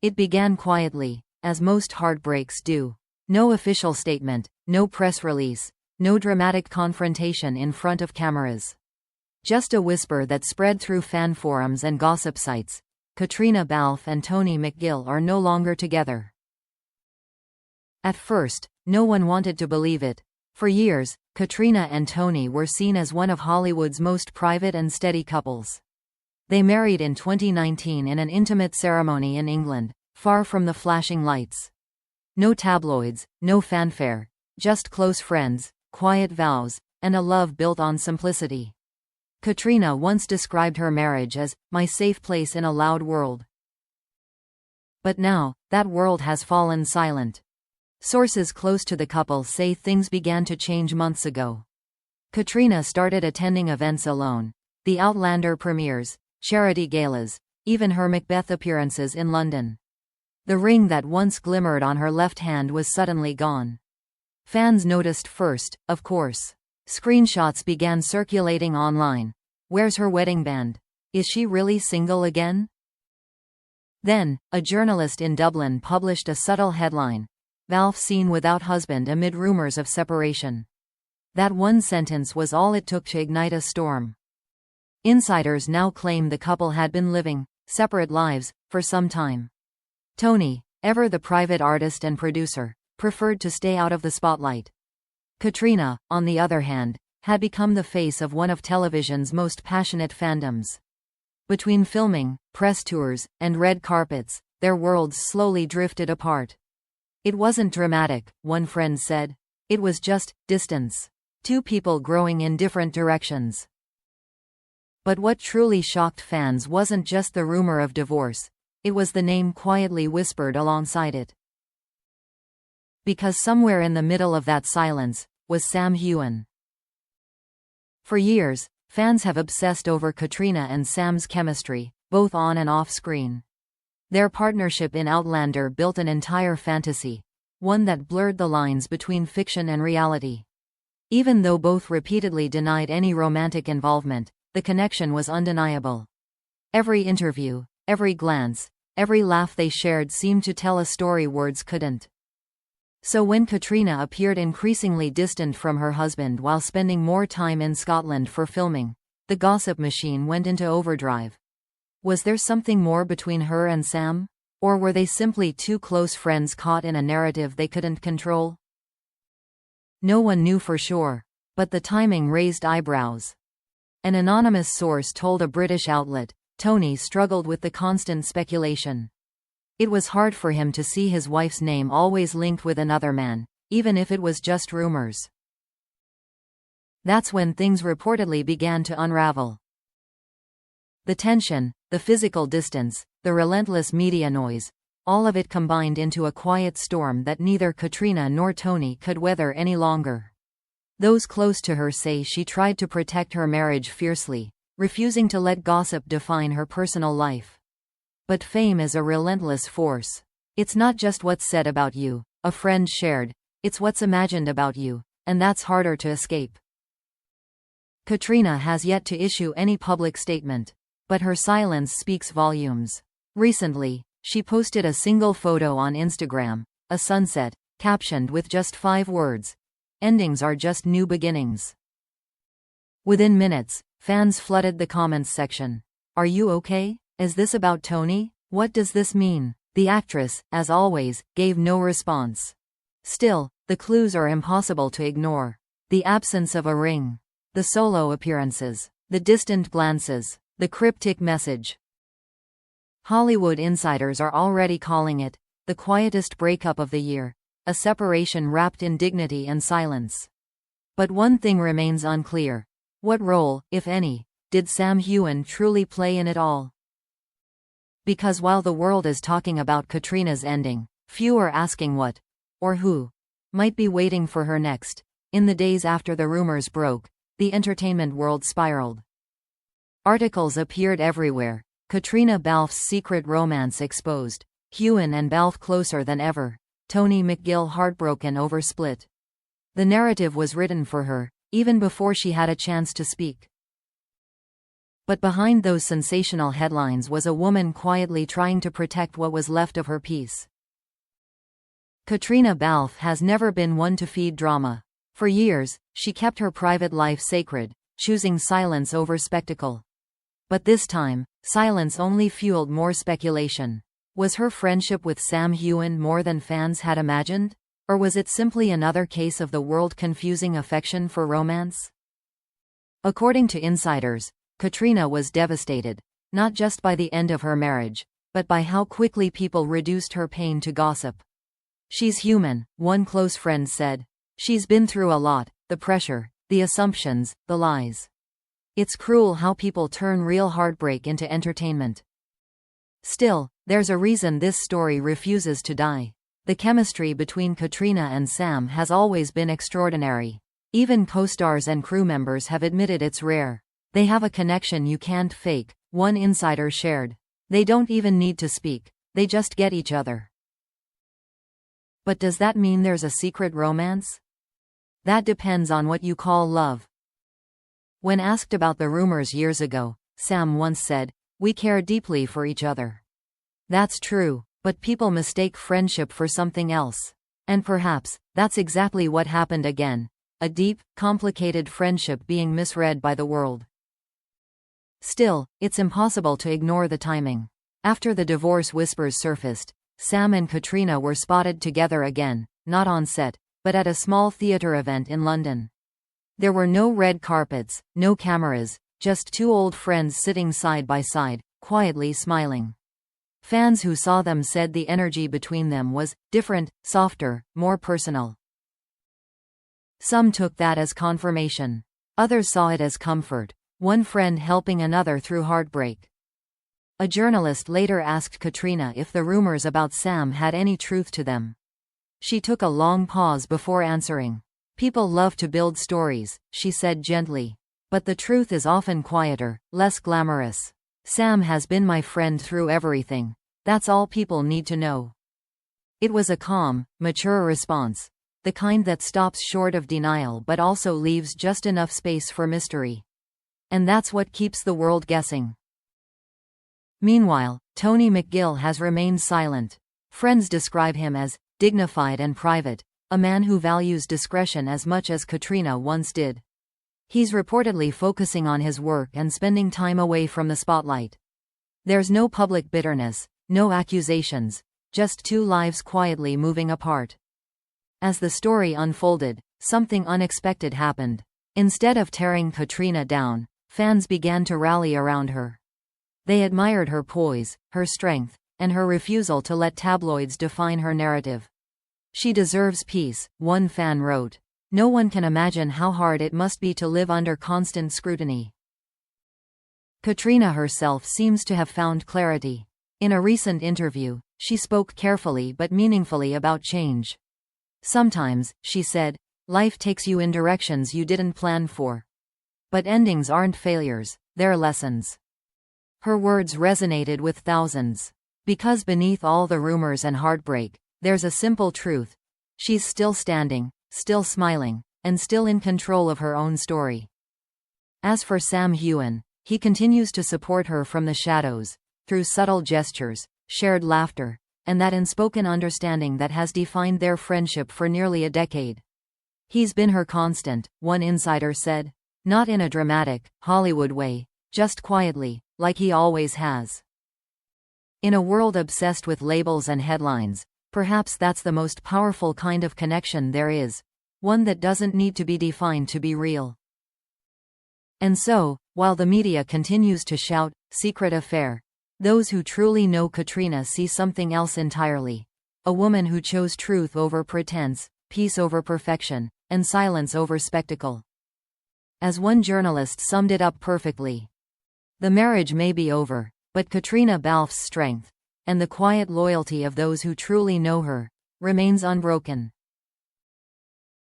It began quietly, as most heartbreaks do. No official statement, no press release, no dramatic confrontation in front of cameras. Just a whisper that spread through fan forums and gossip sites. Caitriona Balfe and Tony McGill are no longer together. At first, no one wanted to believe it. For years, Caitríona and Tony were seen as one of Hollywood's most private and steady couples. They married in 2019 in an intimate ceremony in England, far from the flashing lights. No tabloids, no fanfare, just close friends, quiet vows, and a love built on simplicity. Caitríona once described her marriage as, "my safe place in a loud world." But now, that world has fallen silent. Sources close to the couple say things began to change months ago. Caitríona started attending events alone. The Outlander premieres, charity galas, even her Macbeth appearances in London. The ring that once glimmered on her left hand was suddenly gone. Fans noticed first, of course. Screenshots began circulating online. Where's her wedding band? Is she really single again? Then, a journalist in Dublin published a subtle headline: Balfe seen without husband amid rumors of separation. That one sentence was all it took to ignite a storm. Insiders now claim the couple had been living separate lives for some time. Tony, ever the private artist and producer, preferred to stay out of the spotlight. Caitríona, on the other hand, had become the face of one of television's most passionate fandoms. Between filming, press tours, and red carpets, their worlds slowly drifted apart. It wasn't dramatic, one friend said. It was just distance. Two people growing in different directions. But what truly shocked fans wasn't just the rumor of divorce, it was the name quietly whispered alongside it. Because somewhere in the middle of that silence was Sam Heughan. For years, fans have obsessed over Caitríona and Sam's chemistry, both on and off screen. Their partnership in Outlander built an entire fantasy, one that blurred the lines between fiction and reality. Even though both repeatedly denied any romantic involvement, the connection was undeniable. Every interview, every glance, every laugh they shared seemed to tell a story words couldn't. So when Caitríona appeared increasingly distant from her husband while spending more time in Scotland for filming, the gossip machine went into overdrive. Was there something more between her and Sam? Or were they simply two close friends caught in a narrative they couldn't control? No one knew for sure, but the timing raised eyebrows. An anonymous source told a British outlet, Tony struggled with the constant speculation. It was hard for him to see his wife's name always linked with another man, even if it was just rumors. That's when things reportedly began to unravel. The tension, the physical distance, the relentless media noise, all of it combined into a quiet storm that neither Caitríona nor Tony could weather any longer. Those close to her say she tried to protect her marriage fiercely, refusing to let gossip define her personal life. But fame is a relentless force. It's not just what's said about you, a friend shared, it's what's imagined about you, and that's harder to escape. Caitríona has yet to issue any public statement, but her silence speaks volumes. Recently, she posted a single photo on Instagram, a sunset, captioned with just 5 words: "Endings are just new beginnings." Within minutes, fans flooded the comments section. "Are you okay? Is this about Tony? What does this mean?" The actress, as always, gave no response. Still, the clues are impossible to ignore. The absence of a ring. The solo appearances. The distant glances. The cryptic message. Hollywood insiders are already calling it the quietest breakup of the year, a separation wrapped in dignity and silence. But one thing remains unclear. What role, if any, did Sam Heughan truly play in it all? Because while the world is talking about Caitríona's ending, few are asking what, or who, might be waiting for her next. In the days after the rumors broke, the entertainment world spiraled. Articles appeared everywhere. Caitriona Balfe's secret romance exposed. Heughan and Balfe closer than ever. Tony McGill heartbroken over split. The narrative was written for her, even before she had a chance to speak. But behind those sensational headlines was a woman quietly trying to protect what was left of her peace. Caitriona Balfe has never been one to feed drama. For years, she kept her private life sacred, choosing silence over spectacle. But this time, silence only fueled more speculation. Was her friendship with Sam Heughan more than fans had imagined? Or was it simply another case of the world confusing affection for romance? According to insiders, Caitríona was devastated, not just by the end of her marriage, but by how quickly people reduced her pain to gossip. "She's human," one close friend said. "She's been through a lot, the pressure, the assumptions, the lies. It's cruel how people turn real heartbreak into entertainment." Still, there's a reason this story refuses to die. The chemistry between Caitríona and Sam has always been extraordinary. Even co-stars and crew members have admitted it's rare. They have a connection you can't fake, one insider shared. They don't even need to speak, they just get each other. But does that mean there's a secret romance? That depends on what you call love. When asked about the rumors years ago, Sam once said, "We care deeply for each other." That's true, but people mistake friendship for something else. And perhaps, that's exactly what happened again. A deep, complicated friendship being misread by the world. Still, it's impossible to ignore the timing. After the divorce whispers surfaced, Sam and Caitríona were spotted together again, not on set, but at a small theatre event in London. There were no red carpets, no cameras, just two old friends sitting side by side, quietly smiling. Fans who saw them said the energy between them was different, softer, more personal. Some took that as confirmation. Others saw it as comfort, one friend helping another through heartbreak. A journalist later asked Caitríona if the rumors about Sam had any truth to them. She took a long pause before answering. "People love to build stories," she said gently. "But the truth is often quieter, less glamorous. Sam has been my friend through everything. That's all people need to know." It was a calm, mature response. The kind that stops short of denial but also leaves just enough space for mystery. And that's what keeps the world guessing. Meanwhile, Tony McGill has remained silent. Friends describe him as dignified and private, a man who values discretion as much as Caitríona once did. He's reportedly focusing on his work and spending time away from the spotlight. There's no public bitterness, no accusations, just two lives quietly moving apart. As the story unfolded, something unexpected happened. Instead of tearing Caitríona down, fans began to rally around her. They admired her poise, her strength, and her refusal to let tabloids define her narrative. "She deserves peace," one fan wrote. "No one can imagine how hard it must be to live under constant scrutiny." Caitríona herself seems to have found clarity. In a recent interview, she spoke carefully but meaningfully about change. "Sometimes," she said, "life takes you in directions you didn't plan for. But endings aren't failures, they're lessons." Her words resonated with thousands. Because beneath all the rumors and heartbreak, there's a simple truth. She's still standing, still smiling, and still in control of her own story. As for Sam Heughan, he continues to support her from the shadows, through subtle gestures, shared laughter, and that unspoken understanding that has defined their friendship for nearly a decade. "He's been her constant," one insider said. "Not in a dramatic, Hollywood way, just quietly, like he always has." In a world obsessed with labels and headlines, perhaps that's the most powerful kind of connection there is, one that doesn't need to be defined to be real. And so, while the media continues to shout, "secret affair," those who truly know Caitríona see something else entirely. A woman who chose truth over pretense, peace over perfection, and silence over spectacle. As one journalist summed it up perfectly, "The marriage may be over, but Caitriona Balfe's strength, and the quiet loyalty of those who truly know her, remains unbroken."